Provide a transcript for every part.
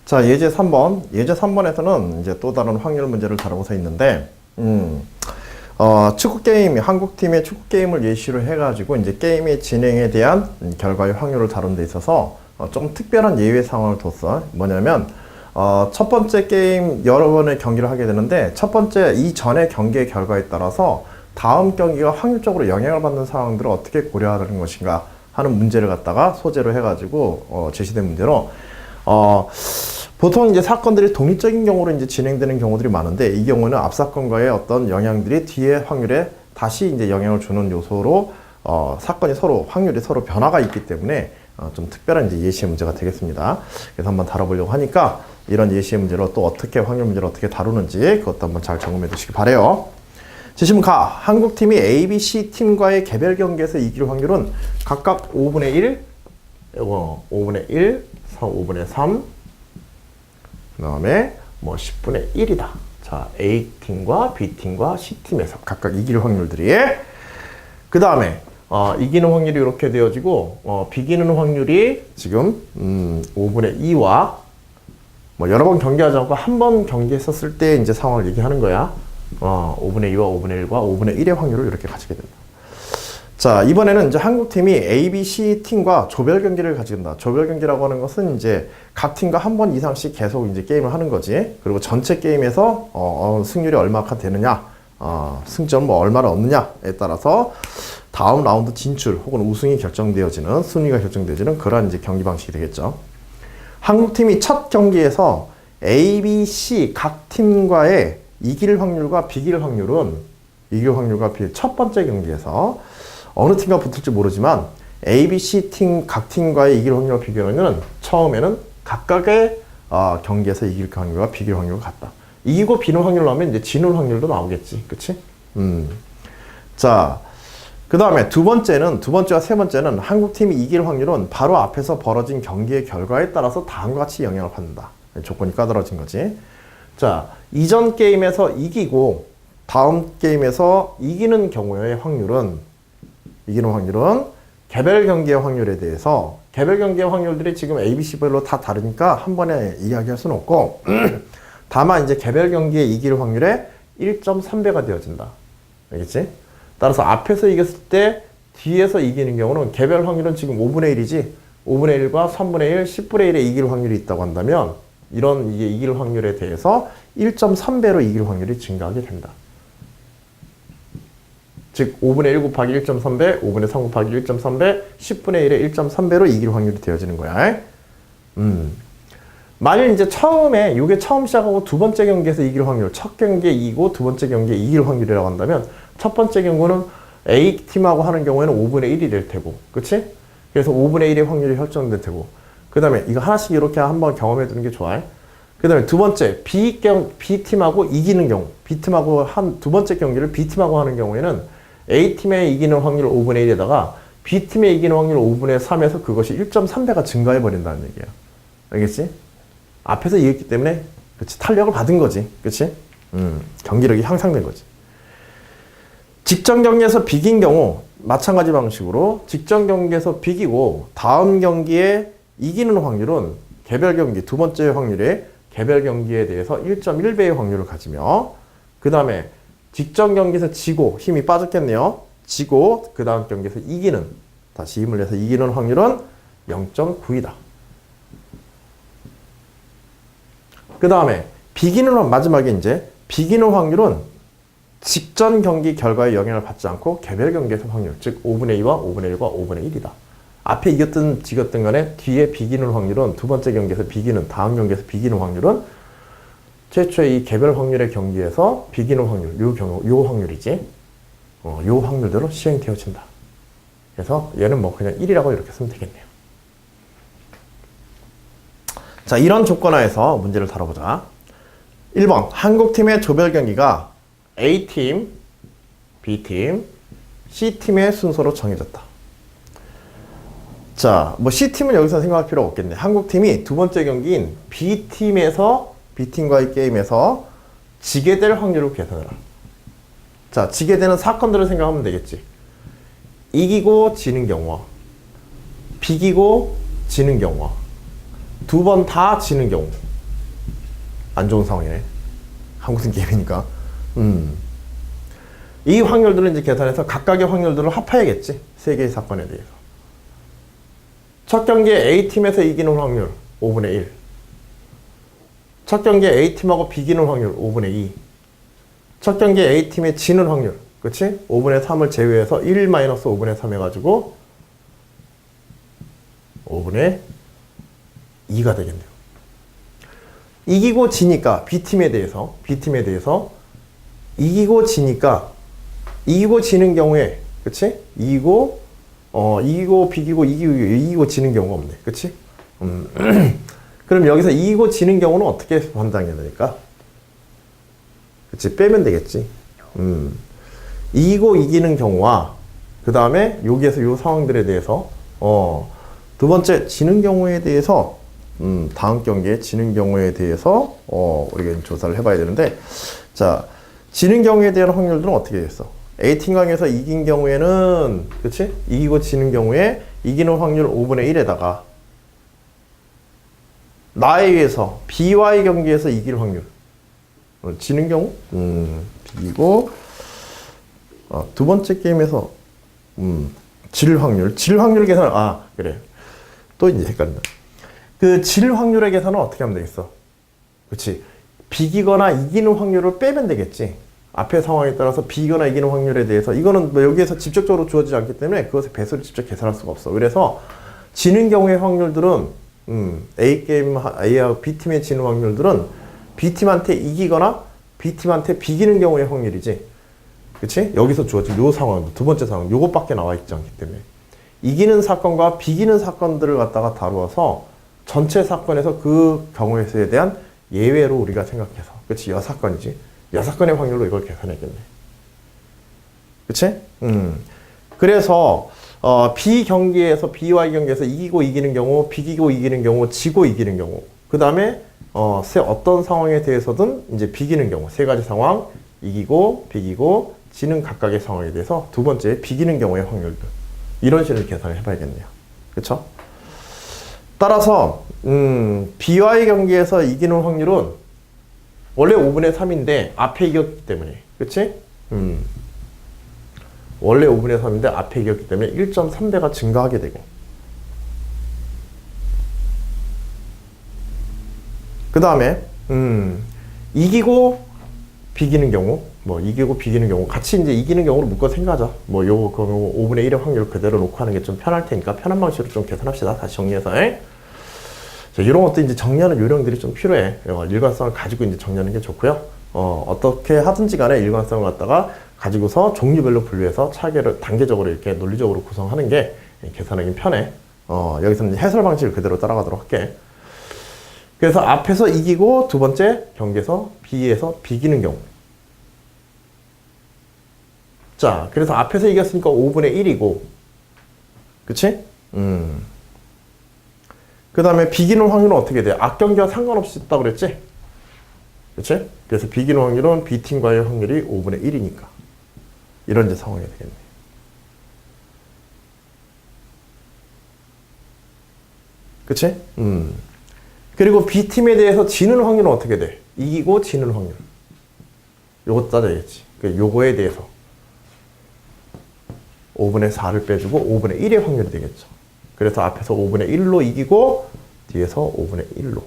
자, 예제 3번. 예제 3번에서는 이제 또 다른 확률 문제를 다루고서 있는데, 축구게임, 한국팀의 축구게임을 예시로 해가지고 이제 게임의 진행에 대한 결과의 확률을 다룬 데 있어서 좀 특별한 예외 상황을 뒀어. 뭐냐면, 첫 번째 게임 여러 번의 경기를 하게 되는데, 첫 번째 이전의 경기의 결과에 따라서 다음 경기가 확률적으로 영향을 받는 상황들을 어떻게 고려하는 것인가 하는 문제를 갖다가 소재로 해가지고, 제시된 문제로, 보통 이제 사건들이 독립적인 경우로 이제 진행되는 경우들이 많은데, 이 경우는 앞 사건과의 어떤 영향들이 뒤에 확률에 다시 이제 영향을 주는 요소로, 사건이 서로, 확률이 서로 변화가 있기 때문에, 좀 특별한 이제 예시의 문제가 되겠습니다. 그래서 한번 다뤄보려고 하니까, 이런 예시의 문제로 또 어떻게 확률 문제를 어떻게 다루는지, 그것도 한번 잘 점검해 두시기 바래요. 지금 한국팀이 ABC 팀과의 개별 경기에서 이길 확률은 각각 5분의 1, 5분의 1, 5분의 3, 그 다음에 뭐 10분의 1이다. 자, A팀과 B팀과 C팀에서 각각 이길 확률들이. 그 다음에 이기는 확률이 이렇게 되어지고 비기는 확률이 지금 5분의 2와 뭐 여러 번 경기하지 않고 한 번 경기했었을 때 이제 상황을 얘기하는 거야. 5분의 2와 5분의 1과 5분의 1의 확률을 이렇게 가지게 된다. 자, 이번에는 이제 한국팀이 ABC 팀과 조별 경기를 가진다. 조별 경기라고 하는 것은 이제 각 팀과 한 번 이상씩 계속 이제 게임을 하는 거지. 그리고 전체 게임에서 승률이 얼마가 되느냐, 승점 뭐 얼마를 얻느냐에 따라서 다음 라운드 진출 혹은 우승이 결정되어지는, 순위가 결정되어지는 그러한 이제 경기 방식이 되겠죠. 한국팀이 첫 경기에서 ABC 각 팀과의 이길 확률과 비길 확률은 첫 번째 경기에서 어느 팀과 붙을지 모르지만 ABC 팀 각 팀과의 이길 확률과 비길 확률은 처음에는 각각의 경기에서 이길 확률과 비길 확률과 같다. 이기고 비는 확률 나오면 이제 지는 확률도 나오겠지, 그렇지? 자, 그 다음에 두 번째와 세 번째는 한국 팀이 이길 확률은 바로 앞에서 벌어진 경기의 결과에 따라서 다음과 같이 영향을 받는다. 조건이 까다로워진 거지. 자, 이전 게임에서 이기고 다음 게임에서 이기는 경우의 확률은 개별 경기의 확률에 대해서 개별 경기의 확률들이 지금 ABC별로 다 다르니까 한 번에 이야기할 수는 없고 다만 이제 개별 경기에 이길 확률의 1.3배가 되어진다. 알겠지? 따라서 앞에서 이겼을 때 뒤에서 이기는 경우는 개별 확률은 지금 5분의 1이지 5분의 1과 3분의 1, 10분의 1에 이길 확률이 있다고 한다면 이런 이게 이길 확률에 대해서 1.3배로 이길 확률이 증가하게 된다. 즉 5분의 1 곱하기 1.3배, 5분의 3 곱하기 1.3배, 10분의 1의 1.3배로 이길 확률이 되어지는 거야. 만약 이제 처음에 이게 처음 시작하고 두 번째 경기에서 이길 확률, 첫 경기에 이기고 두 번째 경기에 이길 확률이라고 한다면 첫 번째 경우는 A팀하고 하는 경우에는 5분의 1이 될 테고, 그치? 그래서 5분의 1의 확률이 설정될 테고, 그 다음에 이거 하나씩 이렇게 한번 경험해 두는 게 좋아요. 그 다음에 두 번째, B팀하고 이기는 경우, B팀하고 두 번째 경기를 B팀하고 하는 경우에는 A팀의 이기는 확률 5분의 1에다가 B팀의 이기는 확률 5분의 3에서 그것이 1.3배가 증가해 버린다는 얘기야. 알겠지? 앞에서 이겼기 때문에, 그치? 탄력을 받은 거지. 그치? 경기력이 향상된 거지. 직전 경기에서 비긴 경우, 마찬가지 방식으로 직전 경기에서 비기고 다음 경기에 이기는 확률은 개별 경기, 두 번째 확률의 개별 경기에 대해서 1.1배의 확률을 가지며 그 다음에 직전 경기에서 지고 힘이 빠졌겠네요. 지고 그 다음 경기에서 이기는, 다시 힘을 내서 이기는 확률은 0.9이다. 그 다음에 비기는, 마지막에 이제 비기는 확률은 직전 경기 결과에 영향을 받지 않고 개별 경기에서 확률, 즉 5분의 2와 5분의 1과 5분의 1이다. 앞에 이겼든 지겼든 간에 뒤에 비기는 확률은 두 번째 경기에서 비기는, 다음 경기에서 비기는 확률은 최초의 이 개별 확률의 경기에서 비기는 확률, 요 확률이지. 요 확률대로 시행되어진다. 그래서 얘는 뭐 그냥 1이라고 이렇게 쓰면 되겠네요. 자, 이런 조건 하에서 문제를 다뤄보자. 1번, 한국팀의 조별 경기가 A팀, B팀, C팀의 순서로 정해졌다. 자, 뭐 C팀은 여기서 생각할 필요 없겠네. 한국팀이 두 번째 경기인 B팀과의 게임에서 지게 될 확률을 계산해라. 자, 지게 되는 사건들을 생각하면 되겠지. 이기고 지는 경우와 비기고 지는 경우와 두 번 다 지는 경우, 안 좋은 상황이네. 한국생 게임이니까. 이 확률들을 이제 계산해서 각각의 확률들을 합해야겠지. 세 개의 사건에 대해서. 첫 경기에 A팀에서 이기는 확률 5분의 1. 첫 경기에 A팀하고 비기는 확률 5분의 2. 첫 경기에 A팀에 지는 확률, 그치? 5분의 3을 제외해서 1-5분의 3 해가지고 5분의 2가 되겠네요. 이기고 지니까 B팀에 대해서 이기고 지니까 이기고 지는 경우에, 그치? 이기고 비기고 이기고 지는 경우가 없네, 그치? 그럼 여기서 이기고 지는 경우는 어떻게 판단해야 되니까? 그치? 빼면 되겠지. 이기고 이기는 경우와 그 다음에 여기에서 요 상황들에 대해서 두 번째 지는 경우에 대해서 다음 경기에 지는 경우에 대해서 우리가 조사를 해봐야 되는데, 자, 지는 경우에 대한 확률들은 어떻게 됐어? A팀 강에서 이긴 경우에는, 그치? 이기고 지는 경우에 이기는 확률 5분의 1에다가 나에 의해서 B와의 경기에서 이길 확률, 지는 경우 비기고 두 번째 게임에서 질 확률 계산을, 그래, 또 이제 헷갈린다. 그 질 확률의 계산은 어떻게 하면 되겠어? 그치? 비기거나 이기는 확률을 빼면 되겠지. 앞의 상황에 따라서 비기거나 이기는 확률에 대해서, 이거는 뭐 여기에서 직접적으로 주어지지 않기 때문에 그것의 배수를 직접 계산할 수가 없어. 그래서 지는 경우의 확률들은 A하고 B팀의 지는 확률들은 B팀한테 이기거나 B팀한테 비기는 경우의 확률이지. 그치? 여기서 주어진 요 상황, 두 번째 상황, 요것밖에 나와 있지 않기 때문에 이기는 사건과 비기는 사건들을 갖다가 다루어서 전체 사건에서 그 경우에 대한 예외로 우리가 생각해서, 그치? 여사건이지. 여사건의 확률로 이걸 계산해야겠네. 그치? 그래서 B 경기에서, B와의 경기에서 이기고 이기는 경우, 비기고 이기는 경우, 지고 이기는 경우, 그 다음에 어떤 상황에 대해서든 이제 비기는 경우, 세 가지 상황, 이기고 비기고 지는 각각의 상황에 대해서 두 번째 비기는 경우의 확률들, 이런 식으로 계산을 해봐야겠네요. 그쵸? 따라서 B와의 경기에서 이기는 확률은 원래 5분의 3인데 앞에 이겼기 때문에, 그치? 원래 5분의 3인데 앞에 이겼기 때문에 1.3배가 증가하게 되고, 그 다음에 이기고 비기는 경우, 이기고 비기는 경우 같이 이제 이기는 경우로 묶어 생각하자. 요거 그 5분의 1의 확률 그대로 놓고 하는 게 좀 편할 테니까 편한 방식으로 좀 계산합시다. 다시 정리해서. 자, 이런 것도 이제 정리하는 요령들이 좀 필요해. 일관성을 가지고 이제 정리하는 게 좋고요. 어떻게 하든지 간에 일관성을 갖다가 가지고서 종류별로 분류해서 차계를 단계적으로 이렇게 논리적으로 구성하는 게 계산하기 편해. 여기서는 이제 해설 방식을 그대로 따라가도록 할게. 그래서 앞에서 이기고 두 번째 경기에서 B에서 비기는 경우. 자, 그래서 앞에서 이겼으니까 5분의 1이고, 그치? 그 다음에 비기는 확률은 어떻게 돼? 앞경기와 상관없이 있다고 그랬지? 그치? 그래서 비기는 확률은 B팀과의 확률이 5분의 1이니까. 이런 이제 상황이 되겠네. 그치? 그리고 B팀에 대해서 지는 확률은 어떻게 돼? 이기고 지는 확률. 요거 따져야겠지. 요거에 대해서 5분의 4를 빼주고 5분의 1의 확률이 되겠죠. 그래서 앞에서 5분의 1로 이기고 뒤에서 5분의 1로.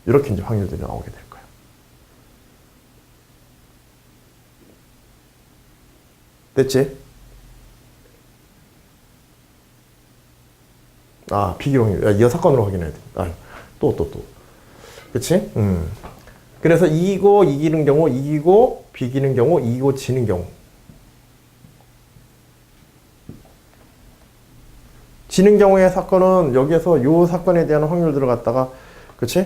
이렇게 이제 확률들이 나오게 될 거예요. 됐지? 비기 확률. 여사건으로 확인해야 돼. 또. 그치? 그래서 이기고 이기는 경우, 이기고 비기는 경우, 이기고 지는 경우. 지는 경우의 사건은 여기에서 요 사건에 대한 확률들을 갖다가, 그치?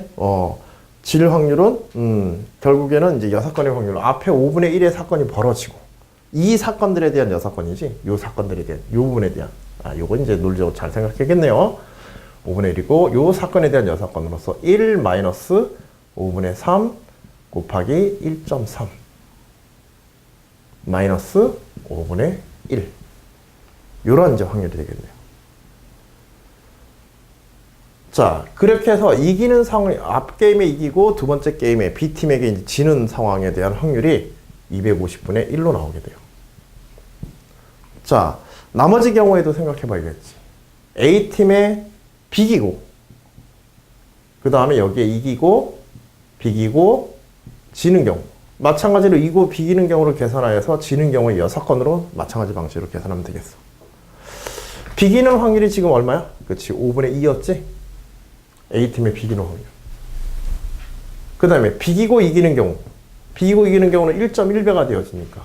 질 확률은, 결국에는 이제 여사건의 확률. 앞에 5분의 1의 사건이 벌어지고, 이 사건들에 대한 여사건이지, 요 사건들에 대한, 요 부분에 대한. 요건 이제 논리적으로 잘 생각해야겠네요. 5분의 1이고, 요 사건에 대한 여사건으로서 1-5분의 3 곱하기 1.3 마이너스 5분의 1. 요런 이제 확률이 되겠네요. 자, 그렇게 해서 이기는 상황, 앞 게임에 이기고 두 번째 게임에 B팀에게 이제 지는 상황에 대한 확률이 250분의 1로 나오게 돼요. 자, 나머지 경우에도 생각해 봐야겠지. A팀에 비기고, 그 다음에 여기에 이기고, 비기고, 지는 경우. 마찬가지로 이기고 비기는 경우를 계산하여서 지는 경우에 6건으로 마찬가지 방식으로 계산하면 되겠어. 비기는 확률이 지금 얼마야? 그치, 5분의 2였지? A팀의 비기는 확률. 그 다음에 비기고 이기는 경우. 비기고 이기는 경우는 1.1배가 되어지니까.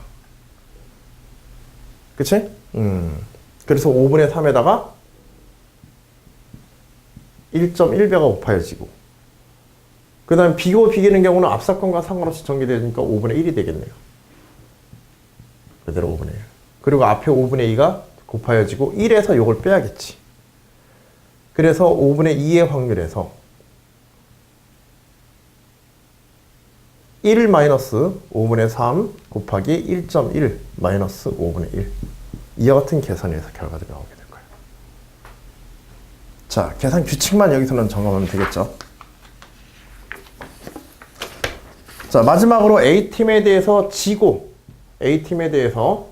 그치? 그래서 5분의 3에다가 1.1배가 곱하여지고. 그 다음에 비기고 비기는 경우는 앞 사건과 상관없이 전개되니까 5분의 1이 되겠네요. 그대로 5분의 1. 그리고 앞에 5분의 2가 곱하여지고 1에서 이걸 빼야겠지. 그래서 5분의 2의 확률에서 1 마이너스 5분의 3 곱하기 1.1 마이너스 5분의 1. 이와 같은 계산에서 결과가 나오게 될 거예요. 자, 계산 규칙만 여기서는 점검하면 되겠죠. 자, 마지막으로 A팀에 대해서 지고, A팀에 대해서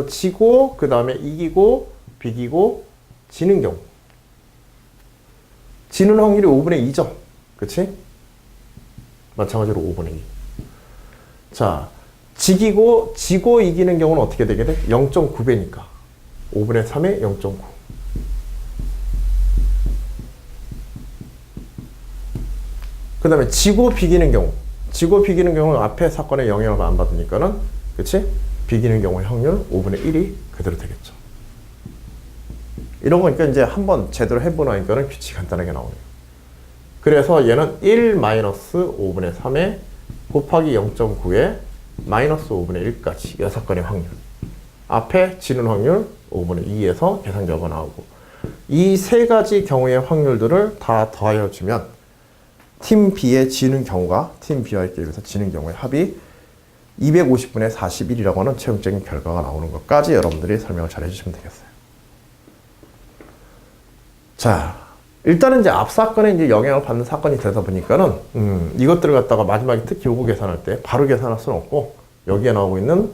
지고, 그 다음에 이기고, 비기고, 지는 경우. 지는 확률이 5분의 2죠. 그치? 마찬가지로 5분의 2. 자, 지고 이기는 경우는 어떻게 되게 돼? 0.9배니까. 5분의 3에 0.9. 그 다음에 지고 비기는 경우는 앞에 사건에 영향을 안 받으니까는, 그치? 비기는 경우의 확률 5분의 1이 그대로 되겠죠. 이런 거니까 이제 한번 제대로 해보니까는 규칙이 간단하게 나오네요. 그래서 얘는 1 마이너스 5분의 3에 곱하기 0.9에 마이너스 5분의 1까지 6건의 확률. 앞에 지는 확률 5분의 2에서 계산 결과 나오고. 이 세 가지 경우의 확률들을 다 더하여 주면 팀 B의 지는 경우가 팀 B와의 게임에서 지는 경우의 합이 250분의 41이라고 하는 최종적인 결과가 나오는 것까지 여러분들이 설명을 잘 해주시면 되겠어요. 자, 일단은 이제 앞 사건에 이제 영향을 받는 사건이 되다 보니까는, 이것들을 갖다가 마지막에 특히 요거 계산할 때 바로 계산할 수는 없고, 여기에 나오고 있는,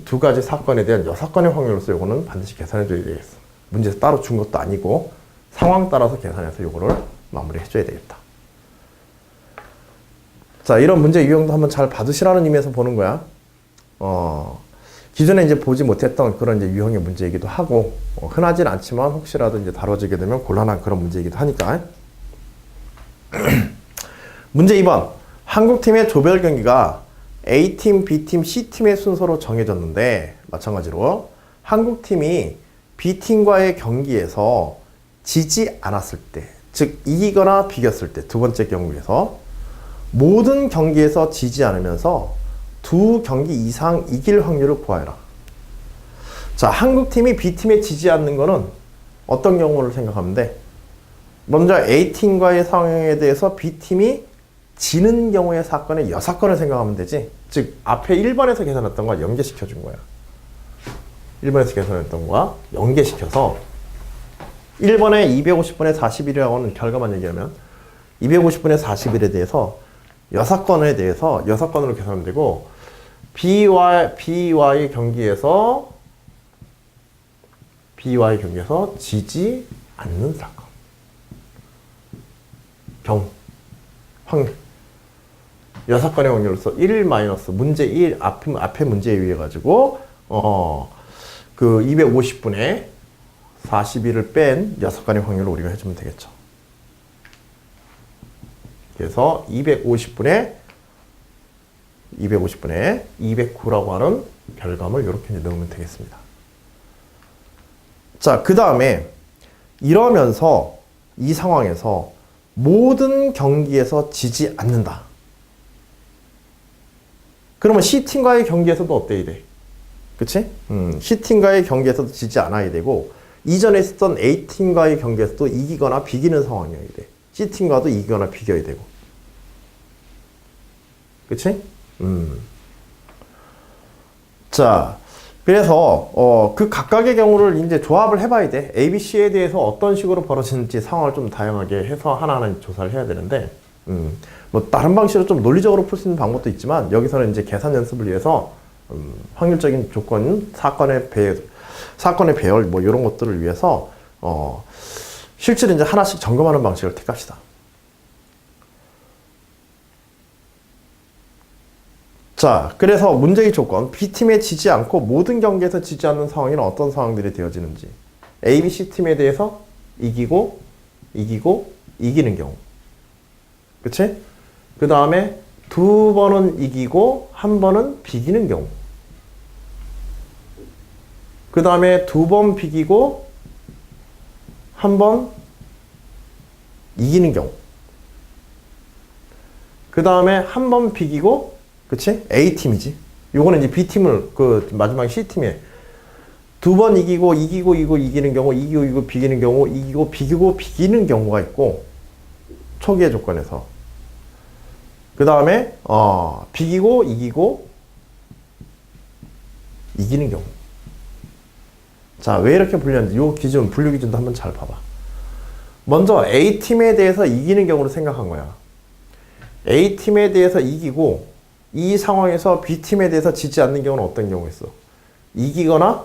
두 가지 사건에 대한 6건의 확률로서 요거는 반드시 계산해 줘야 되겠어. 문제에서 따로 준 것도 아니고, 상황 따라서 계산해서 요거를 마무리 해줘야 되겠다. 자, 이런 문제 유형도 한번 잘 받으시라는 의미에서 보는 거야. 기존에 이제 보지 못했던 그런 이제 유형의 문제이기도 하고, 흔하진 않지만 혹시라도 이제 다뤄지게 되면 곤란한 그런 문제이기도 하니까. 문제 2번. 한국팀의 조별 경기가 A팀, B팀, C팀의 순서로 정해졌는데, 마찬가지로 한국팀이 B팀과의 경기에서 지지 않았을 때, 즉 이기거나 비겼을 때, 두 번째 경우에서 모든 경기에서 지지 않으면서 두 경기 이상 이길 확률을 구하여라. 자, 한국팀이 B팀에 지지 않는 거는 어떤 경우를 생각하면 돼? 먼저 A팀과의 상황에 대해서 B팀이 지는 경우의 사건의 6건을 생각하면 되지. 즉, 앞에 1번에서 계산했던 거와 연계시켜 준 거야. 1번에서 계산했던 거와 연계시켜서 1번에 250분의 41이라고 하는 결과만 얘기하면 250분의 41에 대해서 6건에 대해서 6건으로 계산하면 되고, B와의 경기에서 지지 않는 사건. 확률. 6건의 확률로서 1 마이너스 문제 1 앞에 문제에 의해 가지고 그 250분의 41을 뺀 6건의 확률을 우리가 해주면 되겠죠. 그래서 250분의 209라고 하는 결과물 이렇게 넣으면 되겠습니다. 자, 그 다음에 이러면서 이 상황에서 모든 경기에서 지지 않는다. 그러면 C팀과의 경기에서도 어때야 돼? 그치? C팀과의 경기에서도 지지 않아야 되고, 이전에 있었던 A팀과의 경기에서도 이기거나 비기는 상황이어야 돼. C팀과도 이기거나 비겨야 되고. 그치? 자, 그래서 그 각각의 경우를 이제 조합을 해봐야 돼. A, B, C에 대해서 어떤 식으로 벌어지는지 상황을 좀 다양하게 해서 하나하나 조사를 해야 되는데, 뭐 다른 방식으로 좀 논리적으로 풀 수 있는 방법도 있지만 여기서는 이제 계산 연습을 위해서 확률적인 조건, 사건의 배열 뭐 이런 것들을 위해서 실제로 이제 하나씩 점검하는 방식을 택합시다. 자, 그래서 문제의 조건, B팀에 지지 않고 모든 경기에서 지지 않는 상황에는 어떤 상황들이 되어지는지. A, B, C팀에 대해서 이기고, 이기는 경우. 그치? 그 다음에 두 번은 이기고, 한 번은 비기는 경우. 그 다음에 두 번 비기고, 한 번 이기는 경우. 그 다음에 한 번 비기고, 그치? A팀이지. 요거는 이제 B팀을, 마지막 C팀에 두 번 이기고, 이기는 경우, 이기고, 비기는 경우, 이기고, 비기는 경우가 있고, 초기의 조건에서. 그 다음에, 비기고, 이기는 경우. 자, 왜 이렇게 분류하는지, 요 기준, 분류 기준도 한번 잘 봐봐. 먼저 A팀에 대해서 이기는 경우를 생각한 거야. A팀에 대해서 이기고, 이 상황에서 B팀에 대해서 지지 않는 경우는 어떤 경우가 있어? 이기거나,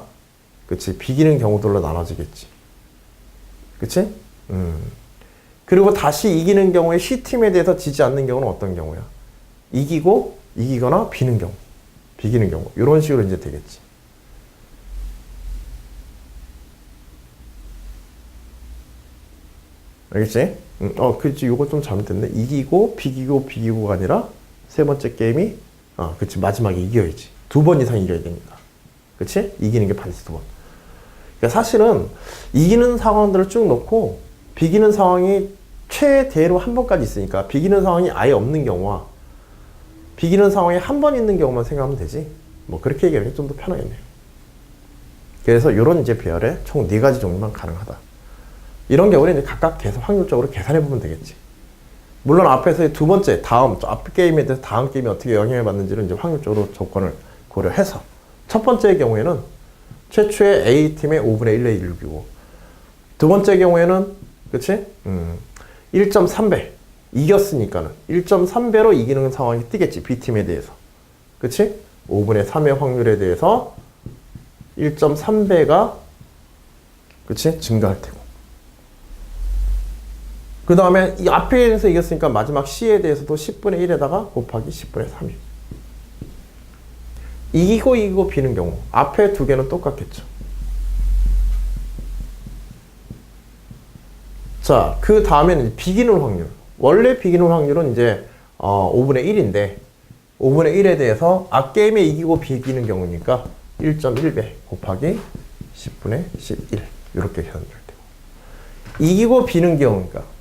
그치, 비기는 경우들로 나눠지겠지. 그치? 그리고 다시 이기는 경우에 C팀에 대해서 지지 않는 경우는 어떤 경우야? 이기거나 비는 경우. 비기는 경우. 이런 식으로 이제 되겠지. 알겠지? 그치, 요거 좀 잘못됐네. 이기고, 비기고가 아니라 세 번째 게임이, 그치, 마지막에 이겨야지. 두 번 이상 이겨야 됩니다. 그치? 이기는 게 반드시 두 번. 그러니까 사실은 이기는 상황들을 쭉 놓고 비기는 상황이 최대로 한 번까지 있으니까 비기는 상황이 아예 없는 경우와 비기는 상황이 한 번 있는 경우만 생각하면 되지. 뭐 그렇게 얘기하는 게 좀 더 편하겠네요. 그래서 이런 이제 배열에 총 4가지 종류만 가능하다. 이런 경우는 이제 각각 확률적으로 계산해 보면 되겠지. 물론 앞에서 두 번째, 앞 게임에 대해서 다음 게임이 어떻게 영향을 받는지를 이제 확률적으로 조건을 고려해서 첫 번째의 경우에는 최초의 A팀의 5분의 1의 1이고 두 번째 경우에는 그치? 1.3배 이겼으니까는 1.3배로 이기는 상황이 뜨겠지. B팀에 대해서. 그치? 5분의 3의 확률에 대해서 1.3배가 그치? 증가할 테고 그 다음에 이 앞에서 이겼으니까 마지막 C에 대해서도 10분의 1에다가 곱하기 10분의 3이. 이기고 비는 경우. 앞에 두 개는 똑같겠죠. 자, 그 다음에는 비기는 확률. 원래 비기는 확률은 이제 5분의 1인데 5분의 1에 대해서 앞게임에 이기고 비기는 경우니까 1.1배 곱하기 10분의 11 이렇게 현재될 테고 이기고 비는 경우니까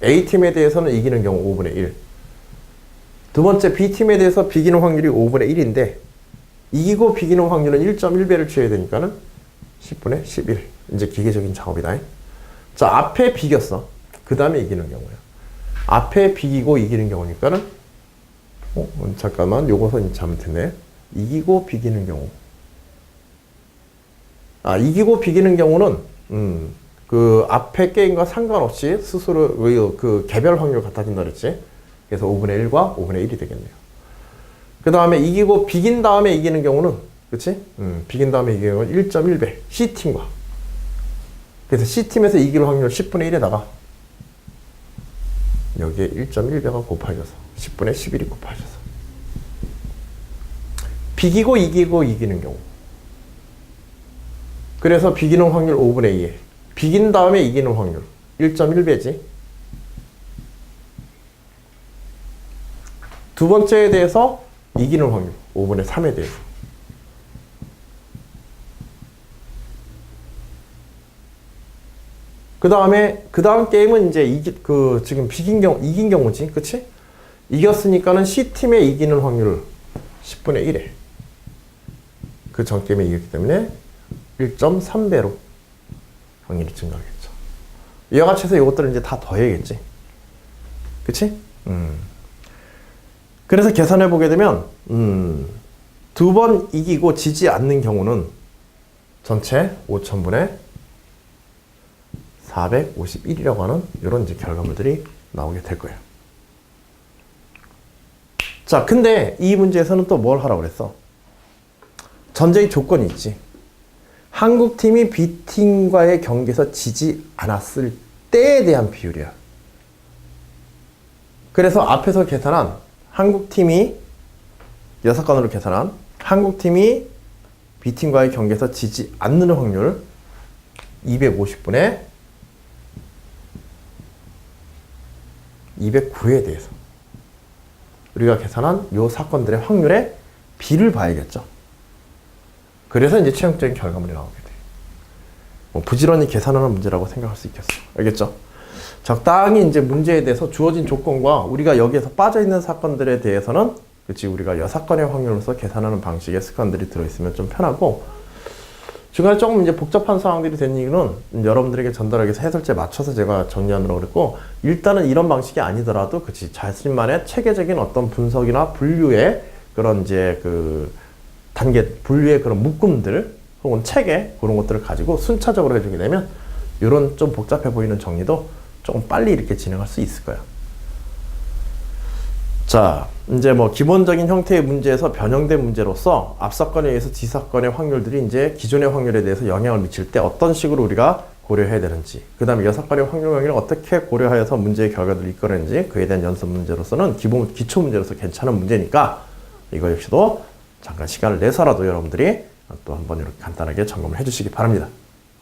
A팀에 대해서는 이기는 경우 5분의 1. 두 번째 B팀에 대해서 비기는 확률이 5분의 1인데 이기고 비기는 확률은 1.1배를 취해야 되니까는 10분의 11. 이제 기계적인 작업이다. 자, 앞에 비겼어. 그 다음에 이기는 경우야. 앞에 비기고 이기는 경우니까는 잠깐만 요것은 잘못했네. 이기고 비기는 경우. 이기고 비기는 경우는 그 앞에 게임과 상관없이 스스로 그 개별 확률 같아진다 그랬지. 그래서 5분의 1과 5분의 1이 되겠네요. 그 다음에 이기고 비긴 다음에 이기는 경우는 그치? 비긴 다음에 이기는 경우는 1.1배 C팀과 그래서 C팀에서 이길 확률 10분의 1에다가 여기에 1.1배가 곱해져서 10분의 11이 곱해져서 비기고 이기는 경우 그래서 비기는 확률 5분의 2에 비긴 다음에 이기는 확률 1.1배지. 두 번째에 대해서 이기는 확률 5분의 3에 대해서. 그 다음 게임은 이제 지금 이긴 경우지. 그치? 이겼으니까는 C팀의 이기는 확률 10분의 1에. 그 전 게임에 이겼기 때문에 1.3배로 확률이 증가하겠죠. 이와 같이 해서 이것들을 이제 다 더해야겠지. 그치? 그래서 계산해 보게 되면, 두 번 이기고 지지 않는 경우는 전체 5000분의 451이라고 하는 이런 이제 결과물들이 나오게 될 거예요. 자, 근데 이 문제에서는 또 뭘 하라고 그랬어? 전제의 조건이 있지. 한국팀이 B팀과의 경기에서 지지 않았을 때에 대한 비율이야. 그래서 앞에서 계산한 한국팀이 6건으로 계산한 한국팀이 B팀과의 경기에서 지지 않는 확률 250분의 209에 대해서 우리가 계산한 요 사건들의 확률의 비를 봐야겠죠. 그래서 이제 최종적인 결과물이 나오게 돼요. 뭐 부지런히 계산하는 문제라고 생각할 수 있겠어. 알겠죠? 적당히 이제 문제에 대해서 주어진 조건과 우리가 여기에서 빠져있는 사건들에 대해서는 그치 우리가 여사건의 확률로서 계산하는 방식의 습관들이 들어있으면 좀 편하고 중간에 조금 이제 복잡한 상황들이 된 이유는 여러분들에게 전달하기 위해서 해설지에 맞춰서 제가 정리하느라고 그랬고 일단은 이런 방식이 아니더라도 그치 자신만의 체계적인 어떤 분석이나 분류의 그런 이제 그 단계 분류의 그런 묶음들 혹은 체계 그런 것들을 가지고 순차적으로 해주게 되면 이런 좀 복잡해 보이는 정리도 조금 빨리 이렇게 진행할 수 있을 거야. 자, 이제 뭐 기본적인 형태의 문제에서 변형된 문제로서 앞사건에 의해서 뒤사건의 확률들이 이제 기존의 확률에 대해서 영향을 미칠 때 어떤 식으로 우리가 고려해야 되는지, 그 다음에 여사건의 확률 관계를 어떻게 고려하여서 문제의 결과들을 이끌어내는지 그에 대한 연습 문제로서는 기초 문제로서 괜찮은 문제니까 이거 역시도 잠깐 시간을 내서라도 여러분들이 또 한번 이렇게 간단하게 점검을 해주시기 바랍니다.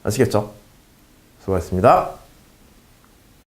아시겠죠? 수고하셨습니다.